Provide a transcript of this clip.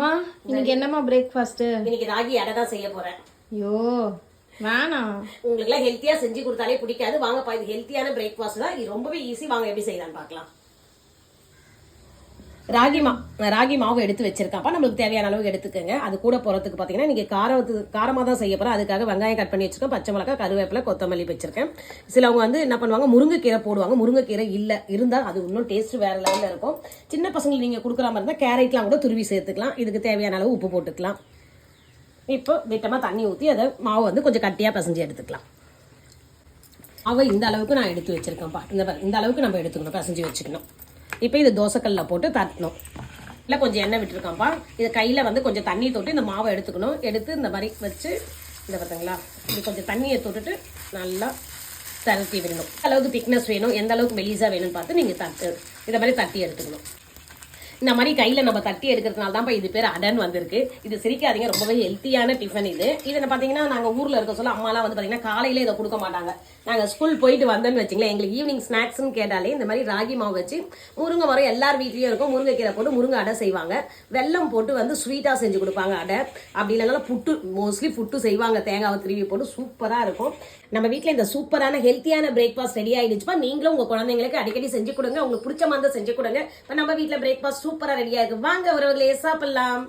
இன்னைக்கு என்னம்மா பிரேக்ஃபாஸ்ட்? இன்னைக்கு ராகி அடை தான் செய்ய போறேன். ஐயோ வேணாம், உங்களுக்கு எல்லாம் ஹெல்த்தியா செஞ்சு கொடுத்தாலே பிடிக்காது. வாங்கப்பா, இது ஹெல்த்தியான பிரேக்ஃபாஸ்ட் தான். இது ரொம்பவே ஈஸி. வாங்க எப்படி செய்யலாம்னு பார்க்கலாம். ராகி மாவு எடுத்து வச்சிருக்காப்பா. நம்மளுக்கு தேவையான அளவுக்கு எடுத்துக்கோங்க. அது கூட போறதுக்கு பாத்தீங்கன்னா நீங்க காரமா தான் செய்ய போறேன். அதுக்காக வெங்காயம் கட் பண்ணி வச்சிருக்கேன், பச்சை மிளகாய், கருவேப்பிலை, கொத்தமல்லி வச்சிருக்கேன். சிலவங்க வந்து என்ன பண்ணுவாங்க, முருங்கைக்கீரை போடுவாங்க. முருங்கைக்கீரை இல்ல இருந்தால் அது இன்னும் டேஸ்ட் வேற லெவலில் இருக்கும். சின்ன பசங்களுக்கு நீங்க கொடுக்குற மாதிரி இருந்தால் கேரட்லாம் கூட துருவி சேர்த்துக்கலாம். இதுக்கு தேவையான அளவு உப்பு போட்டுக்கலாம். இப்போ திட்டமா தண்ணி ஊற்றி அதை மாவு வந்து கொஞ்சம் கட்டியாக பிசைஞ்சு எடுத்துக்கலாம். மாவை இந்த அளவுக்கு நான் எடுத்து வச்சிருக்கேன்ப்பா. இந்த அளவுக்கு நம்ம எடுத்துக்கணும், பிசைஞ்சு வச்சுக்கணும். இப்போ இது தோசைக்கல்ல போட்டு தட்டணும். இல்லை கொஞ்சம் எண்ணெய் விட்டுருக்கான்ப்பா. இது கையில் வந்து கொஞ்சம் தண்ணி தொட்டு இந்த மாவை எடுத்துக்கணும். எடுத்து இந்த மாதிரி வச்சு இந்த பார்த்தீங்களா, இது கொஞ்சம் தண்ணியை தொட்டுட்டு நல்லா தரட்டி விடணும். அளவுக்கு திக்னஸ் வேணும், எந்த அளவுக்கு மெலிசாக வேணும்னு பார்த்து நீங்கள் இதை மாதிரி தட்டி எடுத்துக்கணும். இந்த மாதிரி கையில் நம்ம தட்டி எடுக்கிறதுனால தான் இது பேர் அடன்னு வந்திருக்கு. இது சிரிக்காதீங்க, ரொம்பவே ஹெல்த்தியான டிஃபன் இது. இதை பார்த்தீங்கன்னா நாங்கள் ஊரில் இருக்க சொல்ல அம்மாலாம் வந்து பார்த்தீங்கன்னா காலையில இதை கொடுக்க மாட்டாங்க. நாங்கள் ஸ்கூல் போயிட்டு வந்தோன்னு வச்சிங்களேன், எங்களுக்கு ஈவினிங் ஸ்நாக்ஸ்ன்னு கேட்டாலே இந்த மாதிரி ராகி மாவு வச்சு முருங்கை மரம் எல்லார் வீட்லேயும் இருக்கும். முருங்கைக்கீரை போட்டு முருங்கை அடை செய்வாங்க. வெல்லம் போட்டு வந்து ஸ்வீட்டாக செஞ்சு கொடுப்பாங்க அடை. அப்படி இல்லைனாலும் புட்டு, மோஸ்ட்லி புட்டு செய்வாங்க, தேங்காவை திருவி போட்டு சூப்பராக இருக்கும். நம்ம வீட்டில் இந்த சூப்பரான ஹெல்த்தியான பிரேக்ஃபாஸ்ட் ரெடி ஆகிடுச்சுப்பா. நீங்களும் உங்கள் குழந்தைங்களுக்கு அடிக்கடி செஞ்சு கொடுங்க. உங்களுக்கு பிடிச்ச மாதிரி செஞ்சு கொடுங்க. இப்போ நம்ம வீட்டில் பிரேக்ஃபாஸ்ட் சூப்பராக ரெடியாக இருக்கு. வாங்க ஒருவர்களே சாப்பிடலாம்.